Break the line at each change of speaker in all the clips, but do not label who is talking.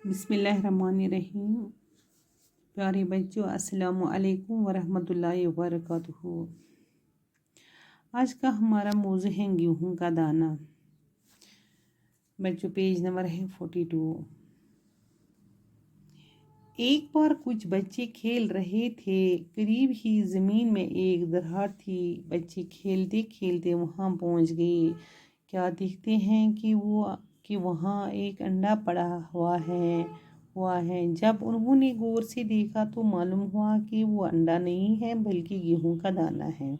بسم اللہ الرحمن الرحیم. پیارے بچوں، السلام علیکم ورحمۃ اللہ وبرکاتہ. آج کا ہمارا موضوع ہے گیہوں کا دانہ. بچوں پیج نمبر ہے 42. ایک بار کچھ بچے کھیل رہے تھے. قریب ہی زمین میں ایک درار تھی. بچے کھیلتے کھیلتے وہاں پہنچ گئے. کیا دیکھتے ہیں کہ وہاں ایک انڈا پڑا ہوا ہے. جب انہوں نے غور سے دیکھا تو معلوم ہوا کہ وہ انڈا نہیں ہے بلکہ گیہوں کا دانہ ہے،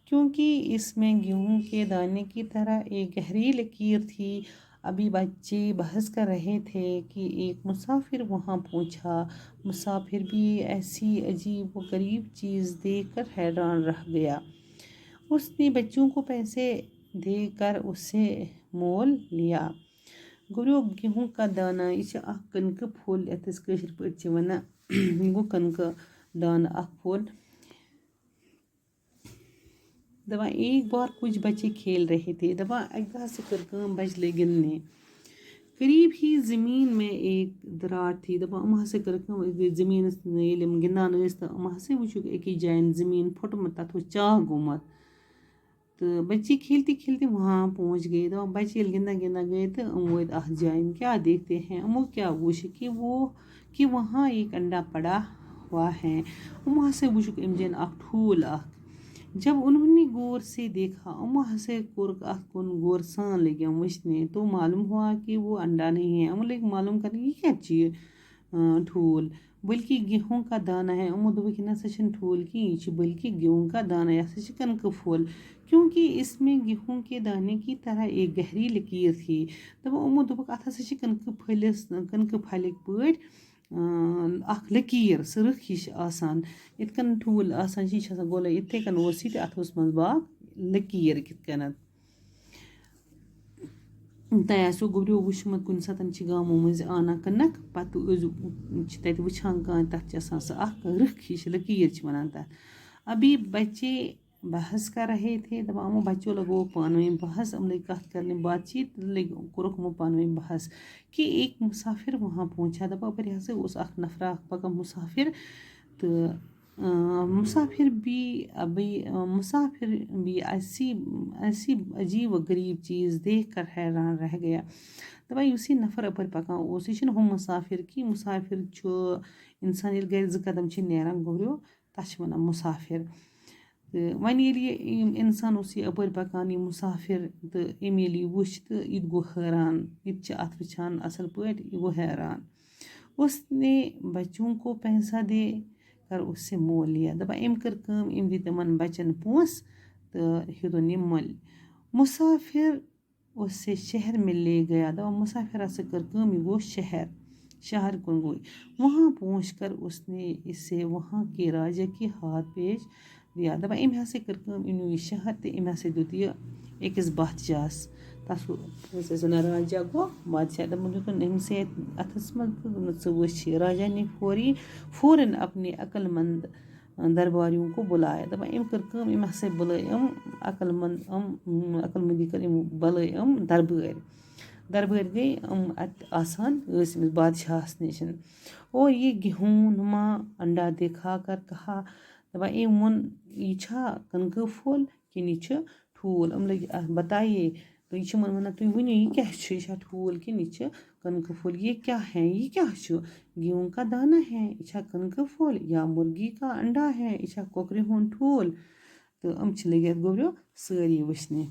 کیونکہ اس میں گیہوں کے دانے کی طرح ایک گہری لکیر تھی. ابھی بچے بحث کر رہے تھے کہ ایک مسافر وہاں پہنچا. مسافر بھی ایسی عجیب و غریب چیز دیکھ کر حیران رہ گیا. اس نے بچوں کو پیسے دے کر اسے مول لیا. گوٚو گیہوں کا دانہ یہ کنکہ پھول یتھ کٲشِر پٲٹھۍ ونان یہ گو کنکہ دانہ اکھ پھول. دپان ایک بار کچھ بچے کھیل رہے تھے. دپان اکہ دۄہ ہسا کٔر کٲم بچہِ لٔگۍ گِنٛدنہِ. قریب ہی زمین میں ایک درار تھی. دپان یِم ہسا کٔر کٲم أسۍ گٔے زمیٖنس ییٚلہِ یِم گِنٛدان ٲسۍ تہٕ یِم ہسا وٕچھُکھ أکِس جایہِ زمیٖن پھُٹمُت، تتھ اوس چاکھ گوٚمُت تہٕ بچے کھیلتے کھیلتے وہاں پہنچ گئے. دپان بچے ییٚلہِ گِنٛدان گِنٛدان گئے تہٕ یِم وٲتۍ اتھ جایہِ. کیا دیکھتے ہیں یِمو کیا وٕچھ کہ وہاں ایک انڈا پڑا ہوا ہے. یِمو ہسا وٕچھُکھ أمۍ جایہِ اکھ ٹھوٗل اکھ. جب انہوں نے غور سے دیکھا، یِمو ہسا کوٚرُکھ اتھ کُن غور سان لٔگۍ یِم وٕچھنہِ تو معلوم ہوا کہ وہ انڈا نہیں ہے. یِمو لٔگۍ معلوم کرنہِ یہِ کیٛاہ چھُ یہِ ٹھوٗل، بلکہ گیہوں کا دانہ ہے. یِمو دوٚپُکھ یہِ نسا چھُنہٕ ٹھوٗل کینٛہہ، یہِ چھُ بلکہ گیہوں کا دانہ. یہ ہسا چھُ کنکہ پھول، کیونکہ اس میں گیہوں کے دانے کی طرح ایک گہری لکیر تھی. دپان یِمو دوٚپُکھ اتھ ہسا چھِ کنکہ پھلِک پٲٹھۍ اکھ لکیر، سۄ رٕکھ ہِش آسان یِتھ کٔنۍ ٹھوٗل آسان چھِ. یہِ چھِ آسان گولٲیی یِتھَے کٔنۍ اوس یہِ تہِ اتھ اوس منٛزٕ باکھ لکیٖر کِتھ کٔنٮ۪تھ. تۄہہِ آسیو گوٚبریو وٕچھمُت کُنہِ ساتہٕ چھِ گامو مٔنٛزۍ انان کٕنَک، پتہٕ چھِ تتہِ وٕچھان کانٛہہ تتھ چھِ آسان سۄ اکھ رٕکھ ہِش لکیٖر چھِ ونان تتھ. ابھی بچے بحث کر رہے تھے. دپان یِمو بچو لگووُکھ پانہٕ ؤنۍ بحث. یِم لٔگۍ کتھ کرنہِ بات چیٖت کوٚرُکھ یِمو پانہٕ ؤنۍ بحث کہ ایک مسافر وہاں پہنچا. دپان اپٲرۍ ہسا اوس اکھ نفرا اکھ پکان مسافر تہٕ مسافر بھی ایسی عجیب و غریب چیز دیکھ کر حیران رہ گیا. دپان یُس یہِ نفر اپٲرۍ پکان اوس یہِ چھُنہٕ ہُہ مسافر کینٛہہ. مسافر چھُ انسان ییٚلہِ گرِ 2 قدم چھِ نیران گوٚبریو تتھ چھِ ونان مسافر. تہٕ وۄنۍ ییٚلہِ یہِ انسان اوس یہِ اپٲرۍ پکان یہِ مسافر تہٕ أمۍ ییٚلہِ یہِ وٕچھ تہٕ یہِ تہِ گوٚو حٲران. یہِ تہِ چھِ اتھ وٕچھان اصل پٲٹھۍ، یہِ گوٚو حیران. اس نے بچوں کو پیسہ دے کر اس سے مول لیا. دپان أمۍ کٔر کٲم، أمۍ دِتۍ تِمن بچن پونٛسہٕ تہٕ ہیوٚتُن یہِ مٔلۍ. مسافر اس سے شہر میں لے گیا. دپان مسافر ہسا کٔر کٲم، یہِ گوٚو شہر کُن گوٚو. وہاں پہنچ کر اس نے اسے وہاں کے راجا کے ہاتھ پیش دیا. دپان أمۍ ہسا کٔر کٲم، أمۍ نیوٗ یہِ شہر تہٕ أمۍ ہسا دیُت یہِ أکِس بادشاہس. تتھ اوس ٲسۍ ونان راجا گوٚو بادشاہ. دپان دیُتُن أمسٕے اتھس منٛز تہٕ دوٚپُن ژٕ وٕچھ یہِ. راجا نے فوراً اپنے عقل مند درباریوں کو بلایا. دپان أمۍ کٔر کٲم، أمۍ ہسا بُلٲے یِم عقل مندی کٔر أمۍ بُلٲے یِم دربٲرۍ گٔے یِم اتہِ آسان ٲسۍ أمِس بادشاہس نِش. اور یہ گیہوں نما انڈا دکھا کر کہا. دپان أمۍ ووٚن یہِ چھا کنکہ پھول کِنہٕ یہِ چھُ ٹھوٗل. یِم لٔگۍ اتھ بتایے تہٕ یہِ چھِ یِمن ونان تُہۍ ؤنِو یہِ کیٛاہ چھُ، یہِ چھا ٹھوٗل کِنہٕ یہِ چھُ کنکہ پھول. یہ کیا ہے، یہ کیا چھُ، گیہوں کا دانہ ہے، یہِ چھا کنکہ پھول یا مرغی کا انڈا ہے، یہِ چھا کۄکرِ ہُنٛد ٹھوٗل. تہٕ یِم چھِ لٔگۍ اتھ گوٚبریو سٲری وٕچھنہِ.